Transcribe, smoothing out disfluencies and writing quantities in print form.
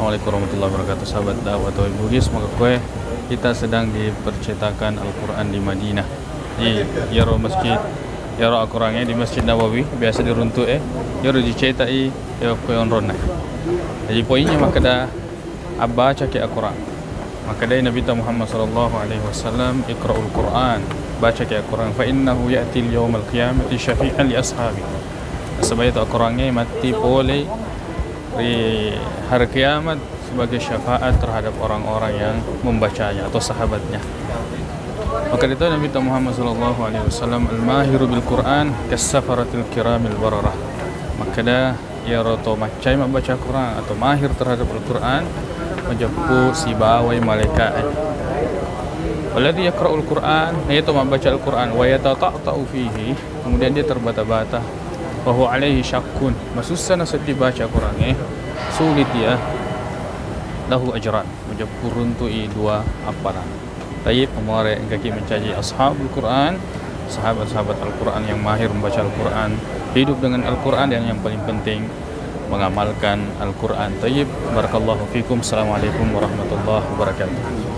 Assalamualaikum warahmatullahi wabarakatuh. Sahabat dakwah Tauhid Bugis, semoga kita sedang di percetakan Al-Quran di Madinah. Di yaro masjid, yaro Al-Qurannya di Masjid Nawawi biasa diruntuk yaro dicetak ya koyon rona. Jadi poinnya maka dah baca ke Al-Quran. Maka dari Nabi Muhammad sallallahu alaihi wasallam, iqra'ul Quran, baca ke Al-Quran, fa innahu ya'ti al-yawmal qiyamati syafi'an li ashabi. Sebab itu Al-Qurannya mati boleh di hari kiamat sebagai syafaat terhadap orang-orang yang membacanya atau sahabatnya. Maka itu Nabi Muhammad sallallahu alaihi wasallam, al-mahiru bil Quran kas-safaratil kiramil bararah. Maka dah ya roto macai membaca Quran atau mahir terhadap Al-Quran menjemput si bawai malaikat. Walladhi yaqra'ul Quran, yaitu membaca Al-Quran, wa yatata'u fihi, kemudian dia terbata-bata, bahwa alaihi syakkun, masusah nasib dibaca Quran sulit ya, lahu ajran, menjemput untuk dua apalah. Tayyib kemarin kaki mencaji ashabul Quran, sahabat-sahabat Al-Quran yang mahir membaca Al-Quran, hidup dengan Al-Quran, dan yang paling penting mengamalkan Al-Quran. Tayyib, barakallahu fikum. Assalamualaikum warahmatullahi wabarakatuh.